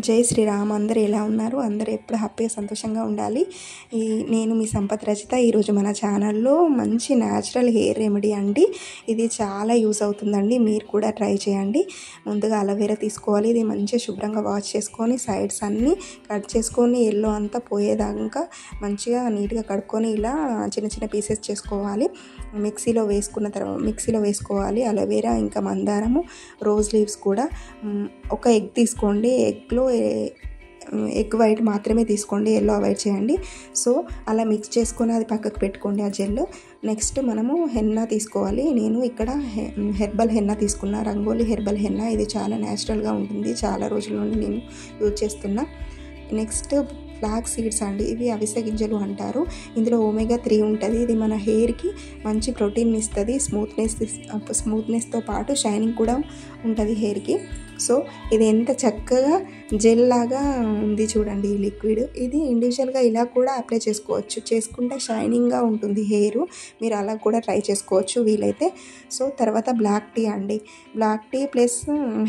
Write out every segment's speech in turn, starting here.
జై శ్రీరామ్. అందరూ ఎలా ఉన్నారు? అందరూ ఎప్పుడు హ్యాపీగా సంతోషంగా ఉండాలి. నేను మీ సంపత్ రచిత. ఈరోజు మన ఛానల్లో మంచి న్యాచురల్ హెయిర్ రెమెడీ అండి. ఇది చాలా యూస్ అవుతుందండి, మీరు కూడా ట్రై చేయండి. ముందుగా అలోవెరా తీసుకోవాలి. ఇది మంచిగా శుభ్రంగా వాష్ చేసుకొని సైడ్స్ అన్నీ కట్ చేసుకొని ఎల్లో అంతా పోయేదాకా మంచిగా నీట్గా కడుక్కొని ఇలా చిన్న చిన్న పీసెస్ చేసుకోవాలి. మిక్సీలో వేసుకోవాలి అలోవెరా, ఇంకా మందారము, రోజ్ లీవ్స్ కూడా. ఒక ఎగ్ తీసుకోండి. ఎగ్ వైట్ మాత్రమే తీసుకోండి, ఎల్లో అవాయిడ్ చేయండి. సో అలా మిక్స్ చేసుకొని అది పక్కకు పెట్టుకోండి ఆ జెల్. నెక్స్ట్ మనము హెన్నా తీసుకోవాలి. నేను ఇక్కడ హెర్బల్ హెన్నా తీసుకున్నా, రంగోలీ హెర్బల్ హెన్నా. ఇది చాలా న్యాచురల్గా ఉంటుంది, చాలా రోజుల నుండి నేను యూజ్ చేస్తున్నా. నెక్స్ట్ ఫ్లాక్స్ సీడ్స్ అండి. ఇవి అవిసె గింజలు అంటారు. ఇందులో ఒమేగా 3 ఉంటుంది. ఇది మన హెయిర్కి మంచి ప్రోటీన్ ఇస్తుంది, స్మూత్నెస్తో పాటు షైనింగ్ కూడా ఉంటుంది హెయిర్కి. సో ఇది ఎంత చక్కగా జెల్ లాగా ఉంది చూడండి ఈ లిక్విడ్. ఇది ఇండివిజువల్గా ఇలా కూడా అప్లై చేసుకోవచ్చు, చేసుకుంటే షైనింగ్గా ఉంటుంది హెయిర్. మీరు అలా కూడా ట్రై చేసుకోవచ్చు వీలైతే. సో తర్వాత బ్లాక్ టీ అండి. బ్లాక్ టీ ప్లస్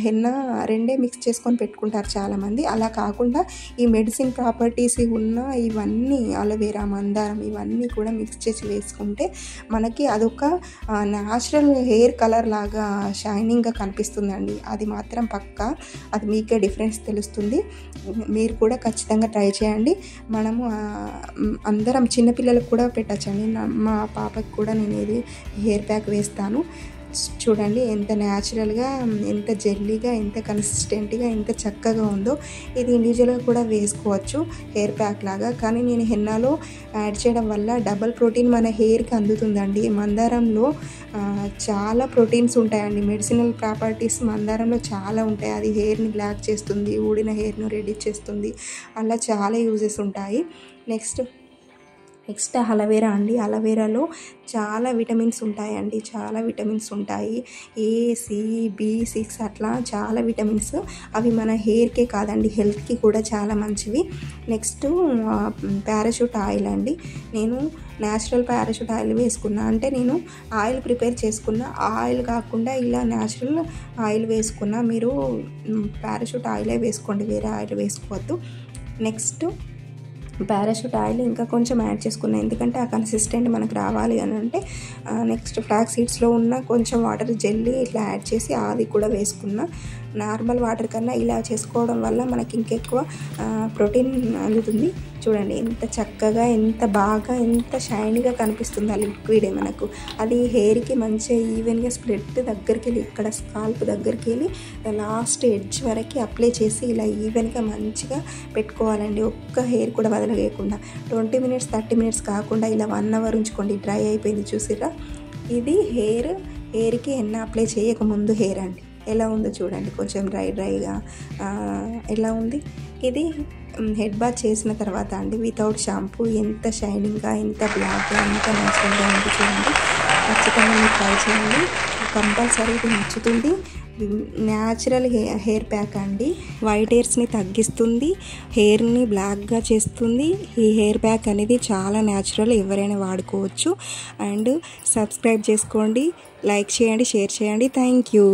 హెన్నా రెండే మిక్స్ చేసుకొని పెట్టుకుంటారు చాలామంది. అలా కాకుండా ఈ మెడిసిన్ ప్రాపర్టీస్ ఉన్న ఇవన్నీ అలోవెరా, మందారం ఇవన్నీ కూడా మిక్స్ చేసి వేసుకుంటే మనకి అదొక న్యాచురల్ హెయిర్ కలర్ లాగా షైనింగ్గా కనిపిస్తుందండి. అది మాత్రం పక్కా, అది మీకే డిఫరెన్స్ తెలుస్తుంది. మీరు కూడా ఖచ్చితంగా ట్రై చేయండి. మనము అందరం చిన్నపిల్లలకు కూడా పెట్టచ్చండి. మా పాపకి కూడా నేను ఇది హెయిర్ ప్యాక్ వేస్తాను. చూడండి ఎంత న్యాచురల్గా, ఎంత జెల్లీగా, ఎంత కన్సిస్టెంట్గా, ఎంత చక్కగా ఉందో. ఇది ఇండివిజువల్గా కూడా వేసుకోవచ్చు హెయిర్ ప్యాక్ లాగా, కానీ నేను హెన్నాలో యాడ్ చేయడం వల్ల డబల్ ప్రోటీన్ మన హెయిర్కి అందుతుందండి. మందారంలో చాలా ప్రోటీన్స్ ఉంటాయండి, మెడిసినల్ ప్రాపర్టీస్ మందారంలో చాలా ఉంటాయి. అది హెయిర్ని బ్లాక్ చేస్తుంది, ఊడిన హెయిర్ను రెడీ చేస్తుంది, అలా చాలా యూజెస్ ఉంటాయి. నెక్స్ట్ అలోవెరా అండి. అలోవెరాలో చాలా విటమిన్స్ ఉంటాయండి, చాలా విటమిన్స్ ఉంటాయి. A, C, B6 అట్లా చాలా విటమిన్స్. అవి మన హెయిర్కే కాదండి, హెల్త్కి కూడా చాలా మంచివి. నెక్స్ట్ పారాషూట్ ఆయిల్ అండి. నేను న్యాచురల్ పారాషూట్ ఆయిల్ వేసుకున్నా, అంటే నేను ఆయిల్ ప్రిపేర్ చేసుకున్న ఆయిల్ కాకుండా ఇలా న్యాచురల్ ఆయిల్ వేసుకున్నా. మీరు పారాషూట్ ఆయిలే వేసుకోండి, వేరే ఆయిల్ వేసుకోవద్దు. నెక్స్ట్ పారాషూట్ ఆయిల్ ఇంకా కొంచెం యాడ్ చేసుకున్నా, ఎందుకంటే ఆ కన్సిస్టెంట్ మనకు రావాలి అని అంటే. నెక్స్ట్ ఫ్లాక్స్ సీడ్స్లో ఉన్న కొంచెం వాటర్ జెల్లీ ఇట్లా యాడ్ చేసి అది కూడా వేసుకున్నా. నార్మల్ వాటర్ కన్నా ఇలా చేసుకోవడం వల్ల మనకి ఇంకెక్కువ ప్రోటీన్ అందుతుంది. చూడండి ఎంత చక్కగా, ఎంత బాగా, ఎంత షైనీగా కనిపిస్తుంది ఆ లిక్విడ్ మనకు. అది హెయిర్కి మంచిగా ఈవెన్గా స్ప్రెడ్ దగ్గరికి వెళ్ళి, ఇక్కడ స్కాల్ప్ దగ్గరికి వెళ్ళి లాస్ట్ ఎడ్జ్ వరకు అప్లై చేసి ఇలా ఈవెన్గా మంచిగా పెట్టుకోవాలండి, ఒక్క హెయిర్ కూడా వదలలేకుండా. 20 మినిట్స్ 30 మినిట్స్ కాకుండా ఇలా 1 అవర్ ఉంచుకోండి. డ్రై అయిపోయింది చూసిరా. ఇది హెయిర్కి ఎన్న అప్లై చేయకముందు హెయిర్ అండి. ఎలా ఉందో చూడండి, కొంచెం డ్రైగా ఎలా ఉంది. ఇది హెడ్ బాత్ చేసిన తర్వాత అండి, వితౌట్ షాంపూ ఎంత షైనింగ్గా, ఎంత బ్లాక్గా, ఎంత న్యాచురల్గా ఉంది చూడండి. ఖచ్చితంగా మీరు ట్రై చేయండి, కంపల్సరీ ఇది నచ్చుతుంది. న్యాచురల్ హెయిర్ ప్యాక్ అండి. వైట్ హెయిర్స్ని తగ్గిస్తుంది, హెయిర్ని బ్లాక్గా చేస్తుంది. ఈ హెయిర్ ప్యాక్ అనేది చాలా న్యాచురల్, ఎవరైనా వాడుకోవచ్చు. అండ్ సబ్స్క్రైబ్ చేసుకోండి, లైక్ చేయండి, షేర్ చేయండి. Thank you.